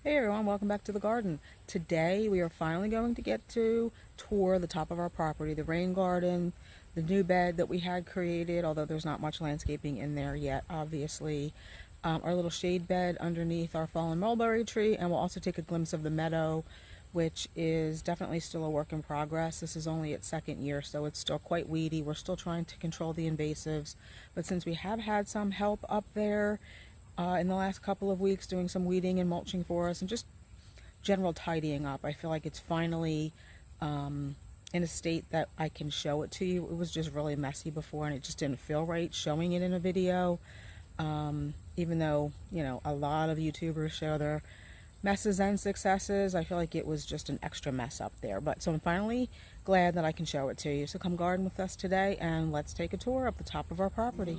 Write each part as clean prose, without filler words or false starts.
Hey everyone, welcome back to the garden. Today we are finally going to get to tour the top of our property, the rain garden, the new bed that we had created, although there's not much landscaping in there yet, obviously. Our little shade bed underneath our fallen mulberry tree, and we'll also take a glimpse of the meadow, which is definitely still a work in progress. This is only its second year, so it's still quite weedy. We're still trying to control the invasives, but since we have had some help up there, in the last couple of weeks doing some weeding and mulching for us and just general tidying up, I feel like it's finally in a state that I can show it to you. It was just really messy before and it just didn't feel right showing it in a video. Even though, you know, a lot of YouTubers show their messes and successes, I feel like it was just an extra mess up there. But so I'm finally glad that I can show it to you. So come garden with us today and let's take a tour up the top of our property.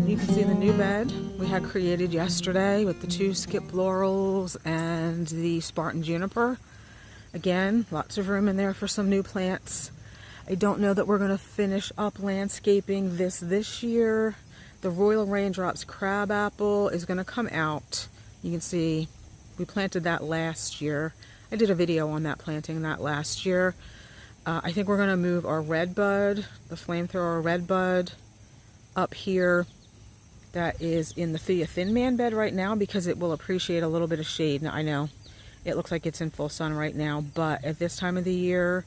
You can see the new bed we had created yesterday with the two skip laurels and the Spartan juniper. Again, lots of room in there for some new plants. I don't know that we're going to finish up landscaping this year. The Royal Raindrops crabapple is going to come out. You can see we planted that last year. I did a video on that, planting that last year. I think we're going to move our red bud, the flamethrower red bud, up here. That is in the Thea Thin Man bed right now because it will appreciate a little bit of shade. Now I know it looks like it's in full sun right now, but at this time of the year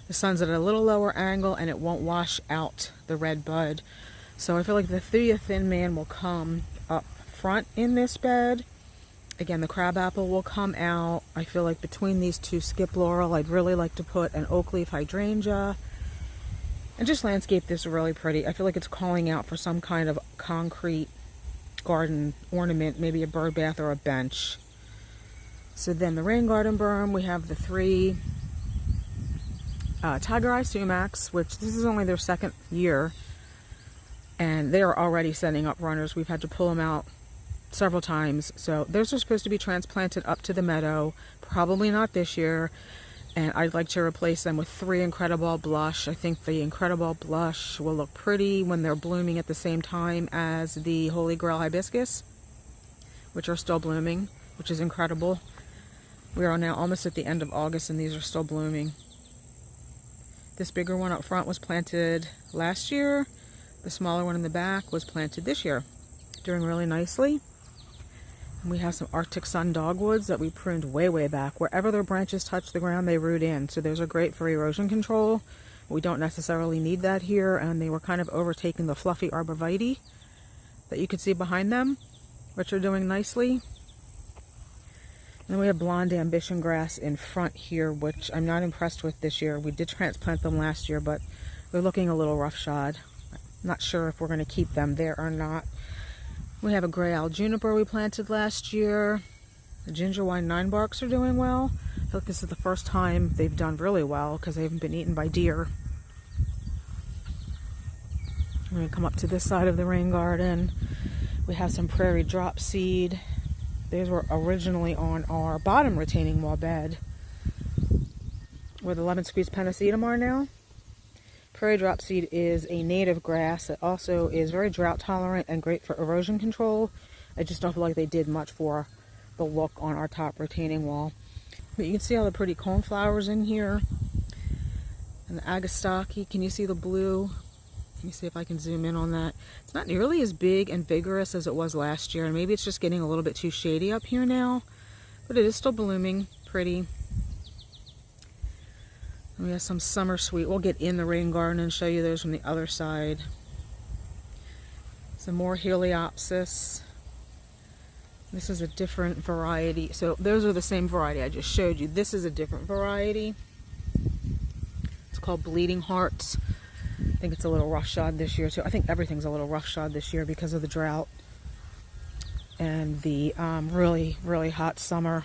the sun's at a little lower angle and it won't wash out the red bud. So I feel like the Thea Thin Man will come up front in this bed. Again, the crabapple will come out. I feel like between these two skip laurel, I'd really like to put an oak leaf hydrangea and just landscape this really pretty. I feel like it's calling out for some kind of concrete garden ornament, maybe a bird bath or a bench. So then the rain garden berm, we have the three tiger eye sumacs, which this is only their second year, and they are already setting up runners. We've had to pull them out several times. So those are supposed to be transplanted up to the meadow, probably not this year. And I'd like to replace them with three Incredible Blush. I think the Incredible Blush will look pretty when they're blooming at the same time as the Holy Grail Hibiscus, which are still blooming, which is incredible. We are now almost at the end of August and these are still blooming. This bigger one up front was planted last year. The smaller one in the back was planted this year. Doing really nicely. And we have some Arctic Sun dogwoods that we pruned way back. Wherever their branches touch the ground, they root in. So those are great for erosion control. We don't necessarily need that here, and they were kind of overtaking the fluffy arborvitae that you could see behind them, which are doing nicely. And then we have blonde ambition grass in front here, which I'm not impressed with this year. We did transplant them last year, but they're looking a little roughshod. I'm not sure if we're going to keep them there or not. We have a gray owl juniper we planted last year. The ginger wine 9-barks are doing well. I feel like this is the first time they've done really well because they haven't been eaten by deer. I'm going to come up to this side of the rain garden. We have some prairie drop seed. These were originally on our bottom retaining wall bed where the lemon squeeze pennisetum are now. Prairie drop seed is a native grass that also is very drought tolerant and great for erosion control. I just don't feel like they did much for the look on our top retaining wall. But you can see all the pretty coneflowers in here. And the agastaki, can you see the blue? Let me see if I can zoom in on that. It's not nearly as big and vigorous as it was last year, and maybe it's just getting a little bit too shady up here now. But it is still blooming, pretty. We have some summer sweet. We'll get in the rain garden and show you those from the other side. Some more heliopsis. This is a different variety. So those are the same variety I just showed you. This is a different variety. It's called Bleeding Hearts. I think it's a little roughshod this year too. I think everything's a little roughshod this year because of the drought and the really hot summer.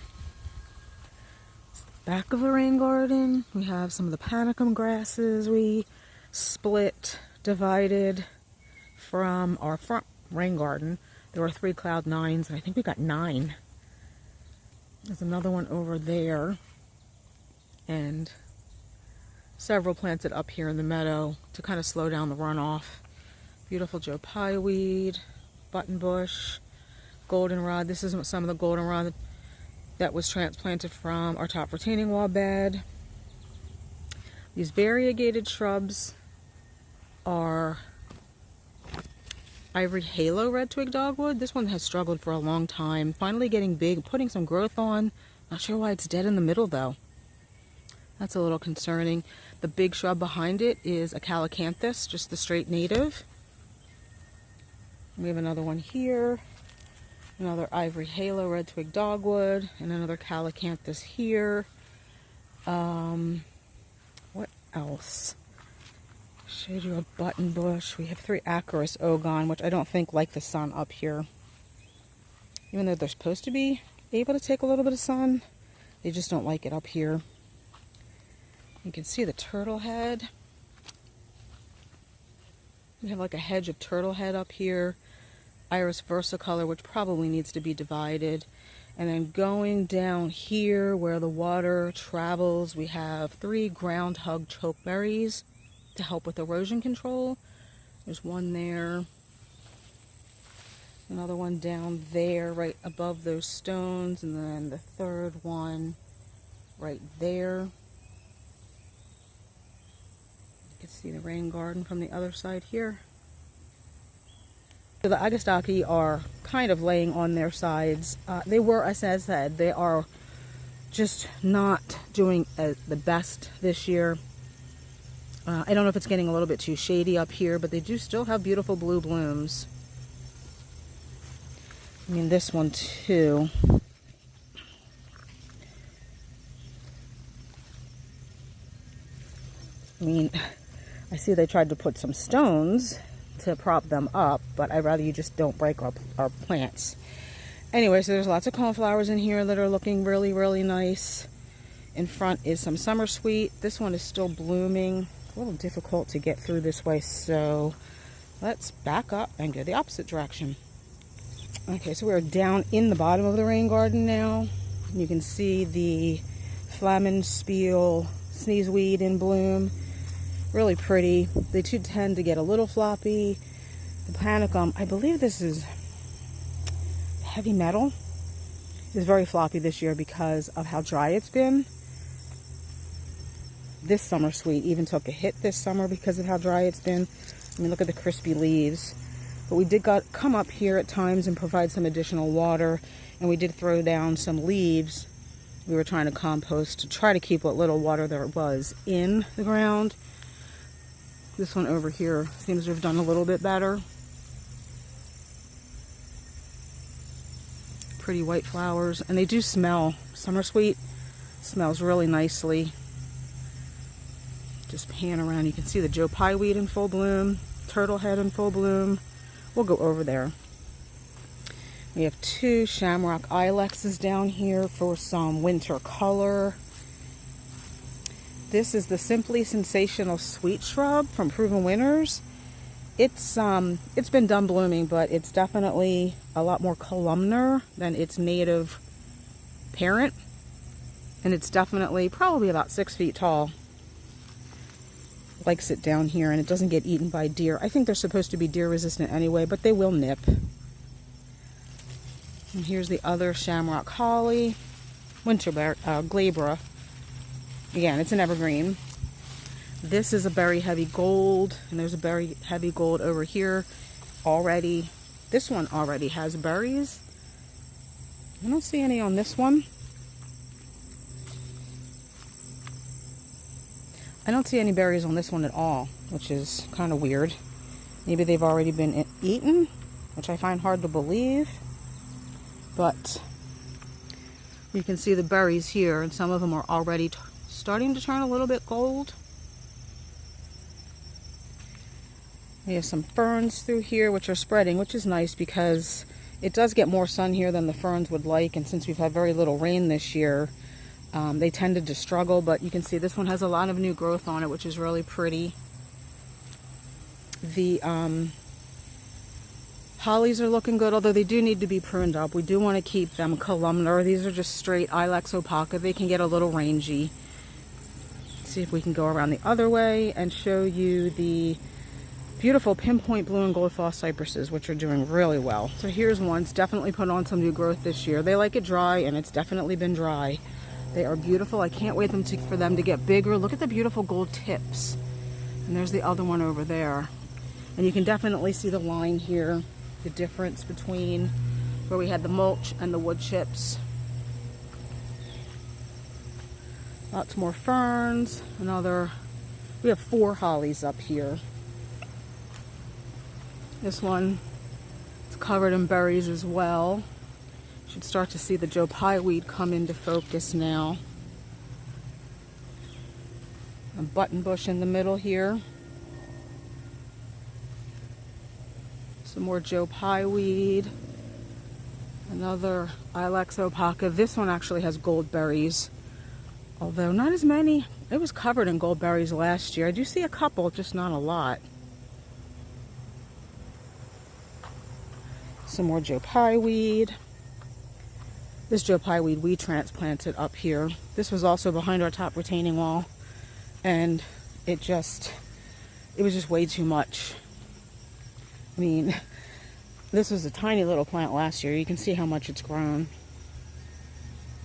Back of the rain garden, we have some of the panicum grasses we split, divided from our front rain garden. There were 3 cloud 9s, and I think we got 9. There's another one over there, and several planted up here in the meadow to kind of slow down the runoff. Beautiful Joe Pye weed, buttonbush, goldenrod. This is some of the goldenrod that was transplanted from our top retaining wall bed. These variegated shrubs are ivory halo red twig dogwood. This one has struggled for a long time, finally getting big, putting some growth on. Not sure why it's dead in the middle though. That's a little concerning. The big shrub behind it is a calacanthus, just the straight native. We have another one here, another ivory halo red twig dogwood, and another calacanthus here. What else? Showed you a button bush. We have 3 Acorus ogon, which I don't think like the sun up here. Even though they're supposed to be able to take a little bit of sun, they just don't like it up here. You can see the turtle head. We have like a hedge of turtle head up here. Iris versicolor, which probably needs to be divided. And then going down here where the water travels, we have 3 ground hug chokeberries to help with erosion control. There's one there. Another one down there right above those stones. And then the 3rd one right there. You can see the rain garden from the other side here. So the Agastaki are kind of laying on their sides. They were, as I said, they are just not doing the best this year. I don't know if it's getting a little bit too shady up here, but they do still have beautiful blue blooms. I mean, this one too. I mean, I see they tried to put some stones to prop them up, but I'd rather you just don't break our plants. Anyway, so there's lots of coneflowers in here that are looking really, really nice. In front is some summer sweet. This one is still blooming. A little difficult to get through this way, so let's back up and go the opposite direction. Okay, so we're down in the bottom of the rain garden now. You can see the Flamenspiel sneezeweed in bloom. Really pretty. They do tend to get a little floppy. The panicum, I believe this is heavy metal, is very floppy this year because of how dry it's been. This summer sweet even took a hit this summer because of how dry it's been. I mean, look at the crispy leaves. But we did come up here at times and provide some additional water, and we did throw down some leaves. We were trying to compost to try to keep what little water there was in the ground. This one over here seems to have done a little bit better. Pretty white flowers, and they do smell. Summer sweet smells really nicely. Just pan around, you can see the Joe Pye weed in full bloom, turtle head in full bloom. We'll go over there. We have 2 shamrock ilexes down here for some winter color. This is the Simply Sensational Sweet Shrub from Proven Winners. It's been done blooming, but it's definitely a lot more columnar than its native parent. And it's definitely probably about 6 feet tall. Likes it down here, and it doesn't get eaten by deer. I think they're supposed to be deer resistant anyway, but they will nip. And here's the other shamrock holly, winterberry, glabra. Again, it's an evergreen. This is a berry heavy gold, and there's a berry heavy gold over here already. This one already has berries. I don't see any on this one. I don't see any berries on this one at all, which is kind of weird. Maybe they've already been eaten, which I find hard to believe. But you can see the berries here, and some of them are already starting to turn a little bit gold. We have some ferns through here, which are spreading, which is nice because it does get more sun here than the ferns would like. And since we've had very little rain this year, they tended to struggle, but you can see this one has a lot of new growth on it, which is really pretty. The hollies are looking good, although they do need to be pruned up. We do want to keep them columnar. These are just straight Ilex opaca. They can get a little rangy. see if we can go around the other way and show you the beautiful pinpoint blue and gold frost cypresses, which are doing really well. So here's one. It's definitely put on some new growth this year. They like it dry, and it's definitely been dry. They are beautiful. I can't wait for them to get bigger. Look at the beautiful gold tips. And there's the other one over there. And you can definitely see the line here, the difference between where we had the mulch and the wood chips. Lots more ferns. We have 4 hollies up here. This one is covered in berries as well. You should start to see the Joe Pye weed come into focus now. A button bush in the middle here. Some more Joe Pye weed. Another Ilex opaca. This one actually has gold berries, although not as many. It was covered in gold berries last year. I do see a couple, just not a lot. Some more Joe Pye weed. This Joe Pye weed we transplanted up here. This was also behind our top retaining wall, and it was just way too much. I mean, this was a tiny little plant last year. You can see how much it's grown.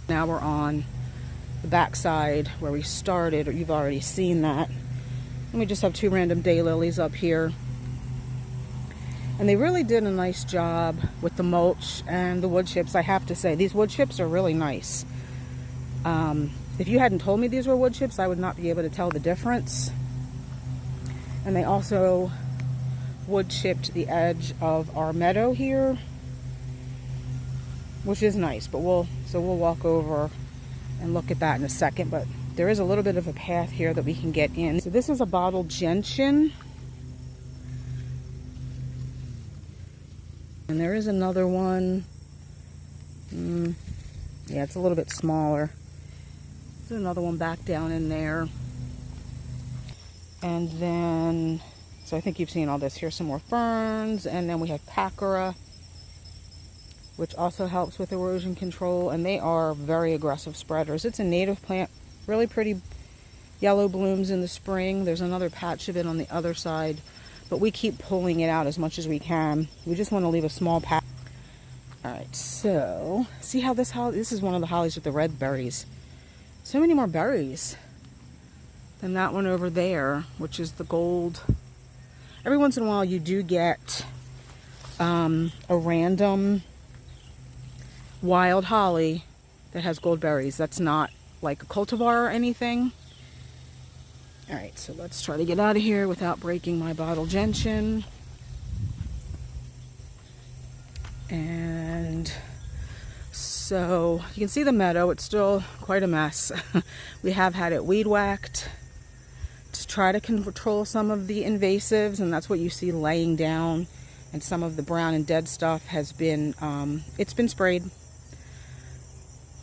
Now we're on the back side where we started, or you've already seen that. And we just have 2 random daylilies up here. And they really did a nice job with the mulch and the wood chips, I have to say. These wood chips are really nice. If you hadn't told me these were wood chips, I would not be able to tell the difference. And they also wood chipped the edge of our meadow here, which is nice, but we'll walk over and look at that in a second. But there is a little bit of a path here that we can get in. So this is a bottle gentian, and there is another one. Yeah, it's a little bit smaller. There's another one back down in there. And then, so I think you've seen all this. Here's some more ferns, and then we have pachyra, which also helps with erosion control, and they are very aggressive spreaders. It's a native plant, really pretty yellow blooms in the spring. There's another patch of it on the other side, but we keep pulling it out as much as we can. We just want to leave a small patch. All right, so see how this is one of the hollies with the red berries. So many more berries than that one over there, which is the gold. Every once in a while you do get a random wild holly that has gold berries. That's not like a cultivar or anything. All right, so let's try to get out of here without breaking my bottle gentian. And so you can see the meadow. It's still quite a mess. We have had it weed whacked to try to control some of the invasives, and that's what you see laying down. And some of the brown and dead stuff has been, it's been sprayed.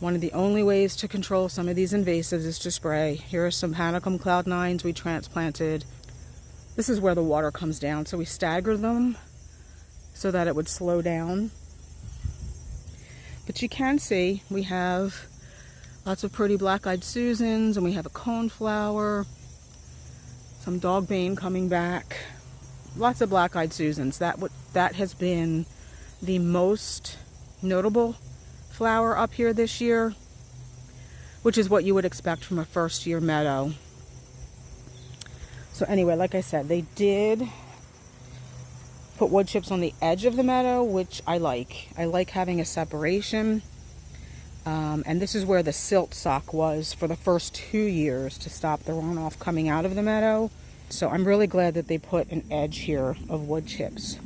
One of the only ways to control some of these invasives is to spray. Here are some Panicum Cloud 9s we transplanted. This is where the water comes down, so we stagger them so that it would slow down. But you can see we have lots of pretty black-eyed Susans, and we have a coneflower, some dogbane coming back, lots of black-eyed Susans. That has been the most notable flower up here this year, which is what you would expect from a first-year meadow. So anyway, like I said, they did put wood chips on the edge of the meadow, which I like. I like having a separation. And this is where the silt sock was for the first 2 years to stop the runoff coming out of the meadow. So I'm really glad that they put an edge here of wood chips.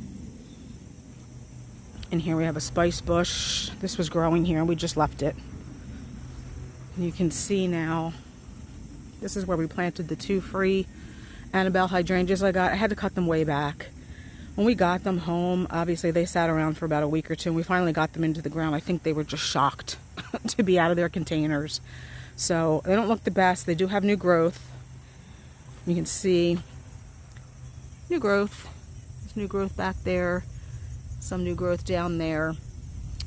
And here we have a spice bush. This was growing here and we just left it. And you can see now, this is where we planted the 2 free Annabelle hydrangeas I got. I had to cut them way back. When we got them home, obviously they sat around for about a week or 2, and we finally got them into the ground. I think they were just shocked to be out of their containers. So they don't look the best. They do have new growth. You can see new growth. There's new growth back there. Some new growth down there.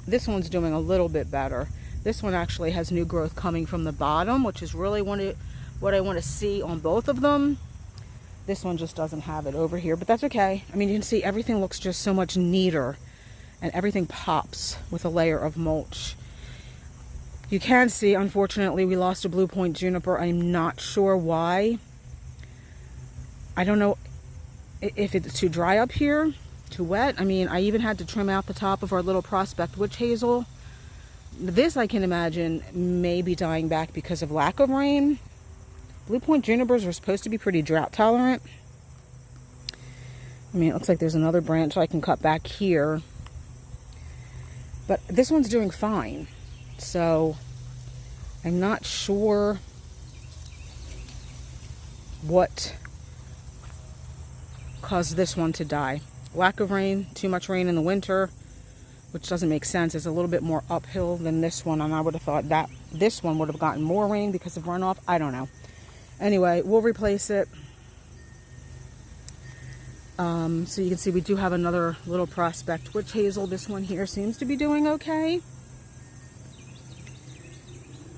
This one's doing a little bit better. This one actually has new growth coming from the bottom, which is really one what I want to see on both of them. This one just doesn't have it over here, but that's okay. I mean, you can see everything looks just so much neater, and everything pops with a layer of mulch. You can see, unfortunately, we lost a blue point juniper. I'm not sure why. I don't know if it's too dry up here, too wet. I mean, I even had to trim out the top of our little prospect witch hazel. This, I can imagine, may be dying back because of lack of rain. Blue point junipers are supposed to be pretty drought tolerant. I mean, it looks like there's another branch I can cut back here. But this one's doing fine. So, I'm not sure what caused this one to die. Lack of rain, too much rain in the winter, which doesn't make sense. It's a little bit more uphill than this one, and I would have thought that this one would have gotten more rain because of runoff. I don't know. Anyway, we'll replace it. So you can see we do have another little prospect witch hazel. This one here seems to be doing okay.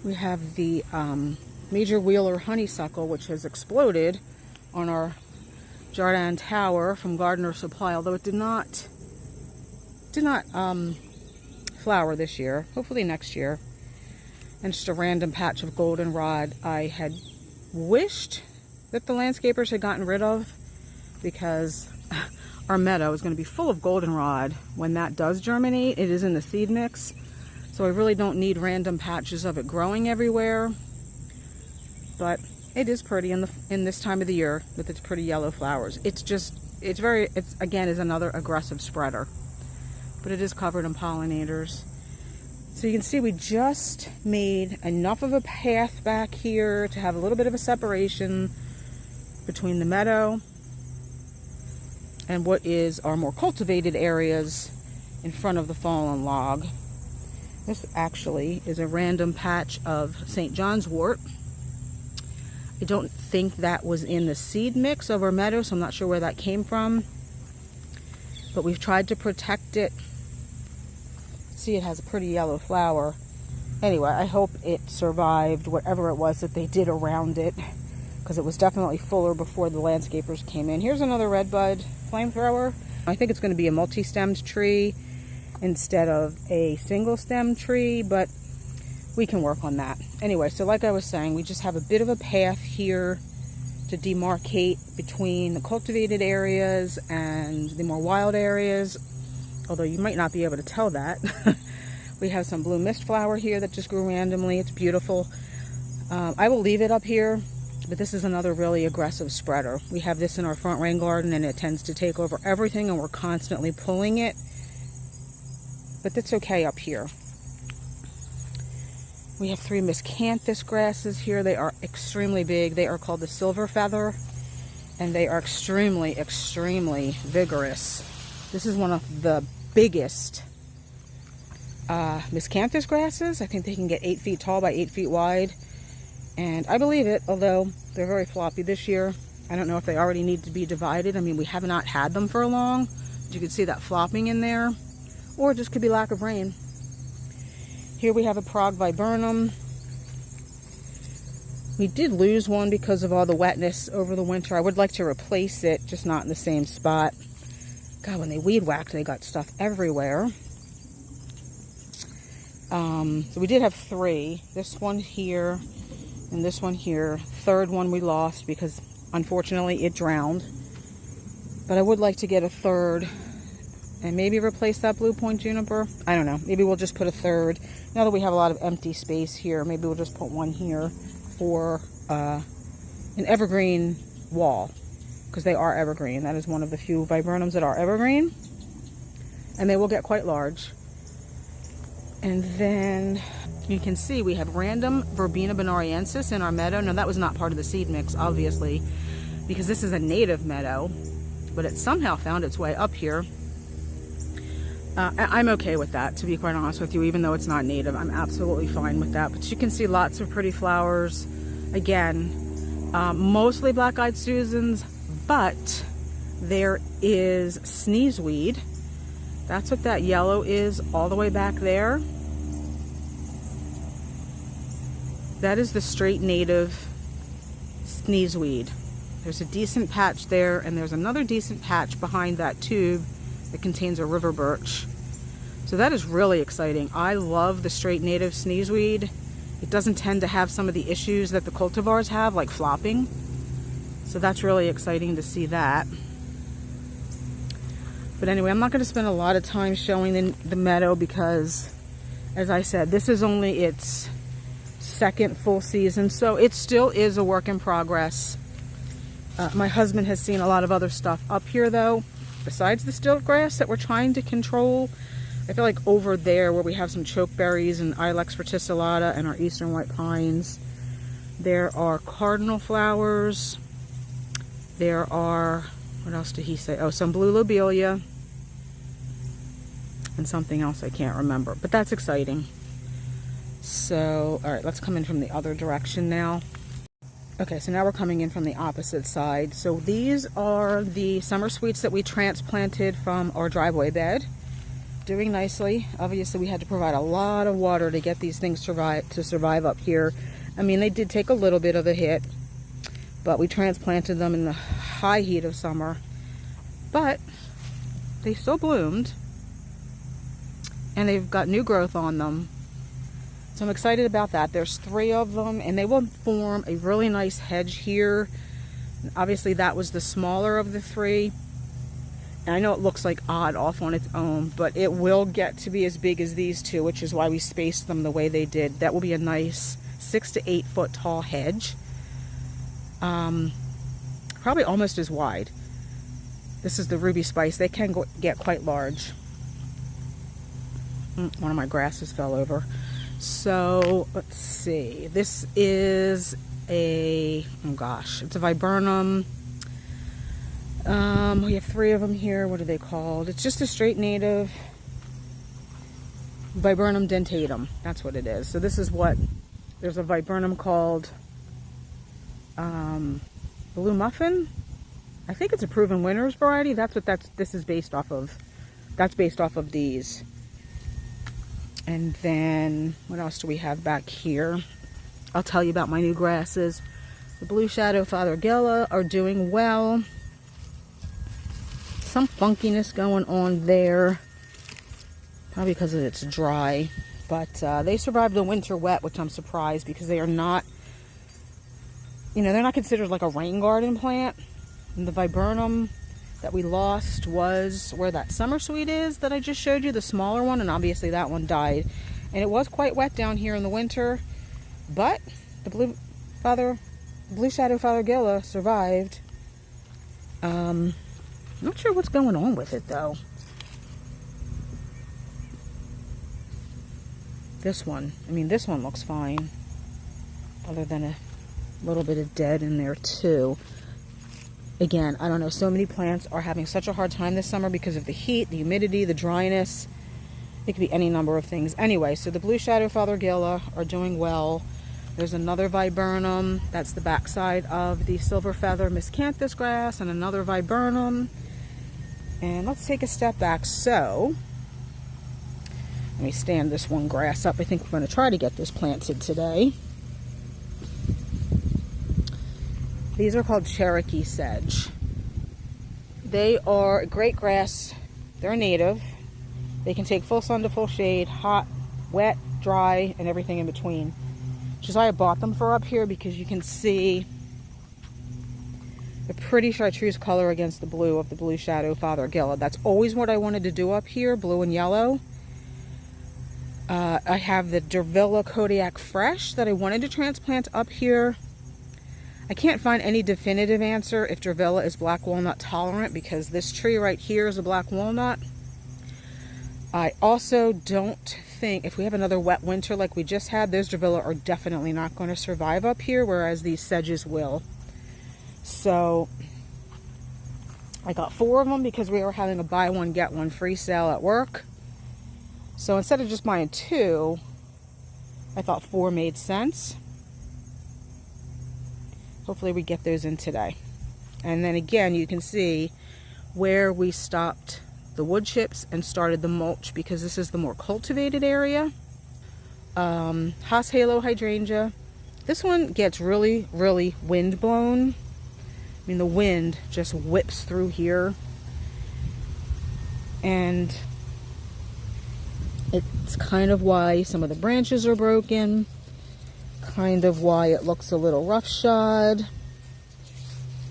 We have the major wheeler honeysuckle, which has exploded on our Jardin tower from Gardener Supply, although it did not flower this year. Hopefully next year. And just a random patch of goldenrod I had wished that the landscapers had gotten rid of, because our meadow is going to be full of goldenrod when that does germinate. It is in the seed mix, so I really don't need random patches of it growing everywhere. But it is pretty in this time of the year with its pretty yellow flowers. It's again is another aggressive spreader, but it is covered in pollinators. So you can see we just made enough of a path back here to have a little bit of a separation between the meadow and what is our more cultivated areas in front of the fallen log. This actually is a random patch of St. John's wort. I don't think that was in the seed mix of our meadow, so I'm not sure where that came from. But we've tried to protect it. See, it has a pretty yellow flower. Anyway, I hope it survived whatever it was that they did around it, because it was definitely fuller before the landscapers came in. Here's another redbud flamethrower. I think it's going to be a multi-stemmed tree instead of a single-stem tree, but we can work on that. Anyway, so like I was saying, we just have a bit of a path here to demarcate between the cultivated areas and the more wild areas, although you might not be able to tell that. We have some blue mist flower here that just grew randomly. It's beautiful. I will leave it up here, but this is another really aggressive spreader. We have this in our front rain garden, and it tends to take over everything, and we're constantly pulling it. But that's okay up here. We have 3 miscanthus grasses here. They are extremely big. They are called the silver feather, and they are extremely, extremely vigorous. This is one of the biggest miscanthus grasses. I think they can get 8 feet tall by 8 feet wide. And I believe it, although they're very floppy this year. I don't know if they already need to be divided. I mean, we have not had them for long. But you can see that flopping in there. Or it just could be lack of rain. Here we have a prog viburnum. We did lose one because of all the wetness over the winter. I would like to replace it, just not in the same spot. God, when they weed whacked, they got stuff everywhere. So we did have 3. This one here and this one here. 3rd one we lost because unfortunately it drowned. But I would like to get a 3rd and maybe replace that blue point juniper. I don't know. Maybe we'll just put a 3rd. Now that we have a lot of empty space here, maybe we'll just put one here for an evergreen wall, because they are evergreen. That is one of the few viburnums that are evergreen, and they will get quite large. And then you can see we have random Verbena bonariensis in our meadow. Now that was not part of the seed mix, obviously, because this is a native meadow, but it somehow found its way up here. I'm okay with that, to be quite honest with you, even though it's not native. I'm absolutely fine with that. But you can see lots of pretty flowers. Again, mostly black-eyed Susans, but there is sneezeweed. That's what that yellow is all the way back there. That is the straight native sneezeweed. There's a decent patch there, and there's another decent patch behind that tube that contains a river birch. So that is really exciting. I love the straight native sneezeweed. It doesn't tend to have some of the issues that the cultivars have, like flopping. So that's really exciting to see that. But anyway, I'm not going to spend a lot of time showing the meadow because, as I said, this is only its second full season. So it still is a work in progress. My husband has seen a lot of other stuff up here, though, besides the stilt grass that we're trying to control. I feel like over there where we have some chokeberries and Ilex verticillata and our eastern white pines, there are cardinal flowers. There are, what else did he say? Oh, some blue lobelia and something else I can't remember, but that's exciting. So, all right, let's come in from the other direction now. Okay, so now we're coming in from the opposite side. So these are the summer sweets that we transplanted from our driveway bed. Doing nicely. Obviously, we had to provide a lot of water to get these things to survive up here. I mean, they did take a little bit of a hit, but we transplanted them in the high heat of summer. But they still bloomed, and they've got new growth on them. So I'm excited about that. There's 3 of them, and they will form a really nice hedge here. And obviously, that was the smaller of the 3. And I know it looks like odd off on its own, but it will get to be as big as these 2, which is why we spaced them the way they did. That will be a nice 6 to 8 foot tall hedge. Probably almost as wide. This is the Ruby Spice. They can get quite large. One of my grasses fell over. So let's see. This is a, oh gosh, it's a viburnum. We have 3 of them here. What are they called? It's just a straight native viburnum dentatum. That's what it is. So this is what, there's a viburnum called Blue Muffin. I think it's a proven winners variety. That's what this is based off of. That's based off of these. And then what else do we have back here? I'll tell you about my new grasses. The Blue Shadow Fothergilla are doing well. Some funkiness going on there, probably because it's dry, but they survived the winter wet, which I'm surprised because they are not, you know, they're not considered like a rain garden plant. And the viburnum that we lost was where that summer sweet is that I just showed you, the smaller one, and obviously that one died. And it was quite wet down here in the winter, but the Blue Shadow Fothergilla survived. Not sure what's going on with it though. This one, I mean, this one looks fine, other than a little bit of dead in there too. Again, I don't know, so many plants are having such a hard time this summer because of the heat, the humidity, the dryness. It could be any number of things. Anyway, so the Blue Shadow Fothergilla are doing well. There's another viburnum. That's the backside of the silver feather miscanthus grass, and another viburnum. And let's take a step back. So, let me stand this one grass up. I think we're going to try to get this planted today. These are called Cherokee sedge. They are a great grass. They're native. They can take full sun to full shade, hot, wet, dry, and everything in between. Which is why I bought them for up here, because you can see the pretty chartreuse color against the blue of the Blue Shadow Fothergilla. That's always what I wanted to do up here, blue and yellow. I have the Dervilla Kodiak Fresh that I wanted to transplant up here. I can't find any definitive answer if Dervilla is black walnut tolerant, because this tree right here is a black walnut. I also don't think, if we have another wet winter like we just had, those Dervilla are definitely not going to survive up here, whereas these sedges will. So I got 4 of them because we were having a buy one get one free sale at work. So instead of just buying 2, I thought 4 made sense. Hopefully we get those in today. And then again, you can see where we stopped the wood chips and started the mulch, because this is the more cultivated area. Haas Halo Hydrangea. This one gets really, really wind blown. I mean, the wind just whips through here. And it's kind of why some of the branches are broken. Kind of why it looks a little roughshod.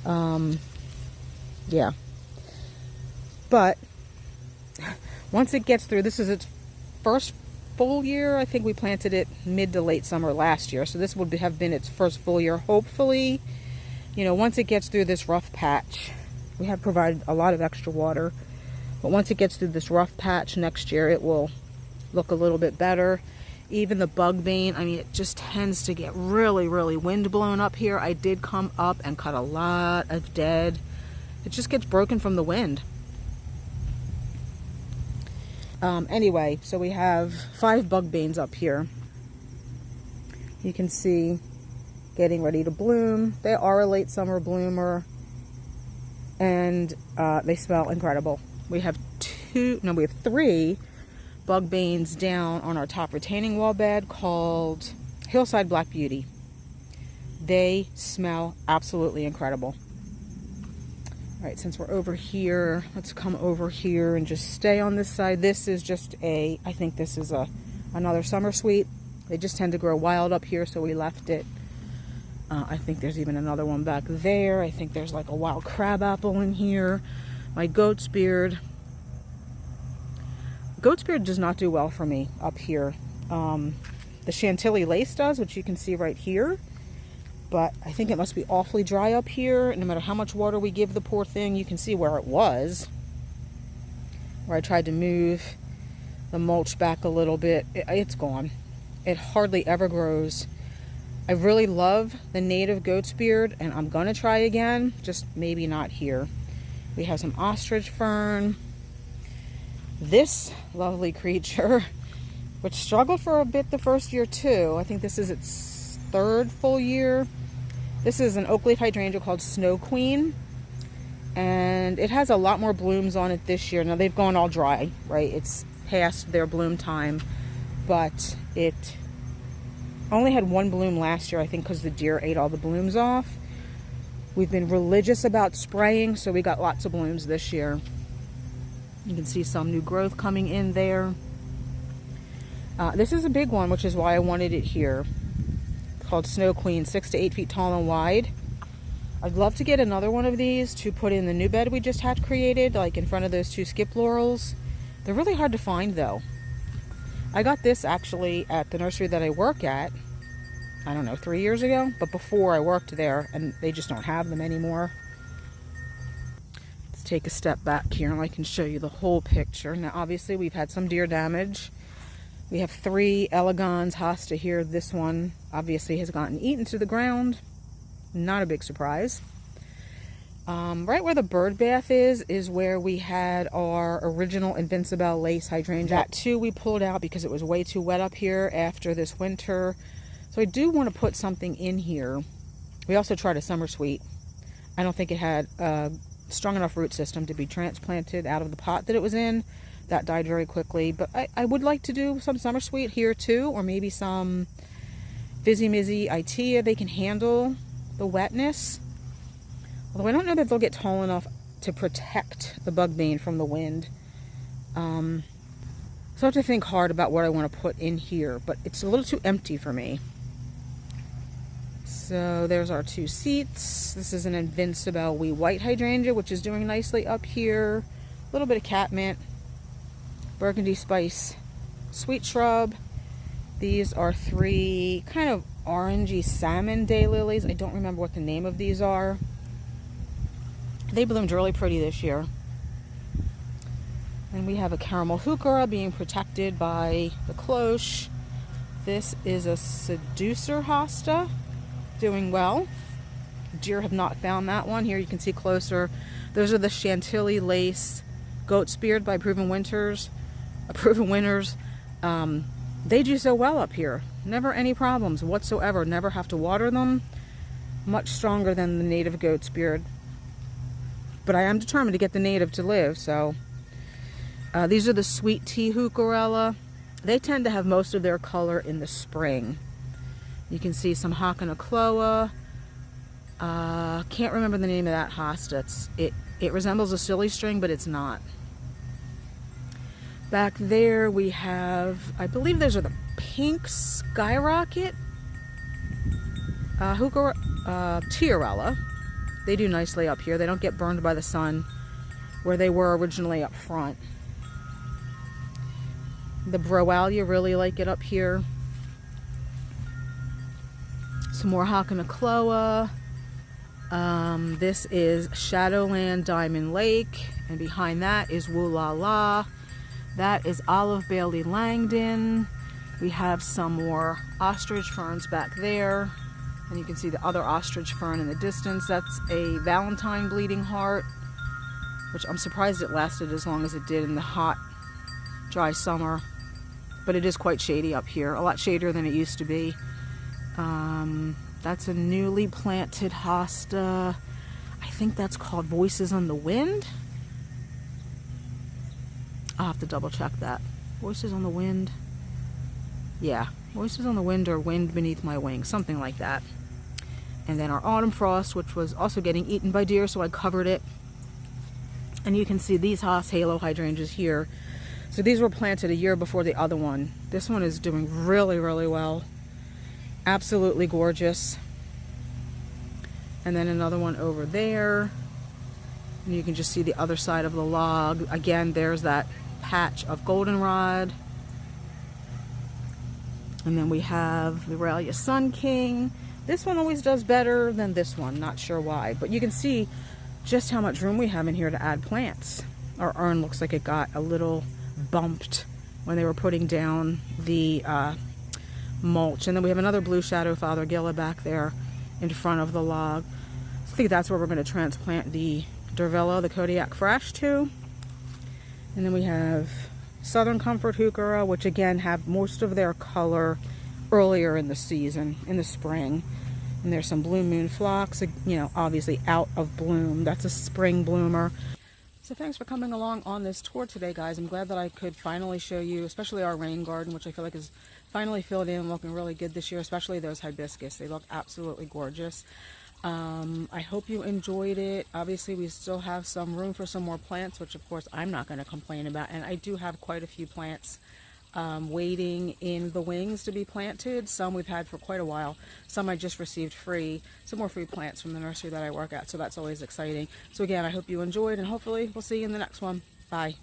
Yeah. But once it gets through, this is its first full year. I think we planted it mid to late summer last year. So this would have been its first full year. Hopefully, you know, once it gets through this rough patch, we have provided a lot of extra water. But once it gets through this rough patch next year, it will look a little bit better. Even the bug bane, I mean, it just tends to get really, really wind blown up here. I did come up and cut a lot of dead. It just gets broken from the wind. Anyway, so we have 5 bug banes up here. You can see getting ready to bloom. They are a late summer bloomer, and they smell incredible. We have 3 bug banes down on our top retaining wall bed called Hillside Black Beauty. They smell absolutely incredible. All right, since we're over here, let's come over here and just stay on this side. This is just I think this is another summer sweet. They just tend to grow wild up here, so we left it. I think there's even another one back there. I think there's like a wild crab apple in here. My goat's beard. Goat's beard does not do well for me up here. The Chantilly lace does, which you can see right here. But I think it must be awfully dry up here. No matter how much water we give the poor thing, you can see where it was. Where I tried to move the mulch back a little bit. It's gone. It hardly ever grows. I really love the native goat's beard, and I'm going to try again. Just maybe not here. We have some ostrich fern. This lovely creature, which struggled for a bit the first year too. I think this is its 3rd full year. This is an oak leaf hydrangea called Snow Queen, and it has a lot more blooms on it this year. Now they've gone all dry, right? It's past their bloom time, but it only had 1 bloom last year, I think, because the deer ate all the blooms off. We've been religious about spraying, so we got lots of blooms this year. You can see some new growth coming in there. This is a big one, which is why I wanted it here. It's called Snow Queen, 6 to 8 feet tall and wide. I'd love to get another one of these to put in the new bed we just had created, like in front of those 2 skip laurels. They're really hard to find though. I got this actually at the nursery that I work at, I don't know, 3 years ago, but before I worked there, and they just don't have them anymore. Take a step back here and I can show you the whole picture. Now obviously we've had some deer damage. We have 3 elegans hosta here. This one obviously has gotten eaten to the ground. Not a big surprise. Right where the bird bath is where we had our original Invincible lace hydrangea. That too we pulled out because it was way too wet up here after this winter. So I do want to put something in here. We also tried a summer sweet. I don't think it had strong enough root system to be transplanted out of the pot that it was in. That died very quickly, but I would like to do some summer sweet here too, or maybe some Fizzy Mizzy Itea. They can handle the wetness, although I don't know that they'll get tall enough to protect the bug bane from the wind. So I have to think hard about what I want to put in here, but it's a little too empty for me. So there's our 2 seats. This is an Invincible wee white hydrangea, which is doing nicely up here. A little bit of catmint, burgundy spice, sweet shrub. These are 3 kind of orangey salmon daylilies. I don't remember what the name of these are. They bloomed really pretty this year. And we have a caramel heuchera being protected by the cloche. This is a seducer hosta. Doing well. Deer have not found that one. Here you can see closer. Those are the Chantilly lace goat's beard by Proven Winners. They do so well up here. Never any problems whatsoever. Never have to water them. Much stronger than the native goat's beard. But I am determined to get the native to live. So these are the sweet tea heucherella. They tend to have most of their color in the spring. You can see some Hockenacloa. Can't remember the name of that hosta. It resembles a silly string, but it's not. Back there we have, I believe those are the pink skyrocket Tiarella. They do nicely up here. They don't get burned by the sun where they were originally up front. The Browalia really like it up here. Some more Hockenacloa. This is Shadowland Diamond Lake, and behind that is Woo La La. That is Olive Bailey Langdon. We have some more ostrich ferns back there, and you can see the other ostrich fern in the distance. That's a Valentine Bleeding Heart, which I'm surprised it lasted as long as it did in the hot, dry summer. But it is quite shady up here, a lot shadier than it used to be. That's a newly planted hosta. I think that's called Voices on the Wind. I'll have to double check that. Voices on the Wind. Yeah, Voices on the Wind or Wind Beneath My Wings, something like that. And then our Autumn Frost, which was also getting eaten by deer, so I covered it. And you can see these Haas Halo hydrangeas here. So these were planted a year before the other one. This one is doing really, really well. Absolutely gorgeous. And then another one over there. And you can just see the other side of the log. Again, there's that patch of goldenrod. And then we have the Aurelia Sun King. This one always does better than this one, not sure why. But you can see just how much room we have in here to add plants. Our urn looks like it got a little bumped when they were putting down the mulch. And then we have another blue shadow Fothergilla back there in front of the log. I think that's where we're going to transplant the Durvilla, the Kodiak Fresh to. And then we have Southern Comfort Heuchera, which again have most of their color earlier in the season, in the spring. And there's some Blue Moon Phlox, you know, obviously out of bloom. That's a spring bloomer. So thanks for coming along on this tour today, guys. I'm glad that I could finally show you, especially our rain garden, which I feel like is finally filled in, looking really good this year, especially those hibiscus. They look absolutely gorgeous. I hope you enjoyed it. Obviously, we still have some room for some more plants, which of course I'm not going to complain about. And I do have quite a few plants waiting in the wings to be planted. Some we've had for quite a while. Some I just received free. Some more free plants from the nursery that I work at. So that's always exciting. So again, I hope you enjoyed, and hopefully we'll see you in the next one. Bye.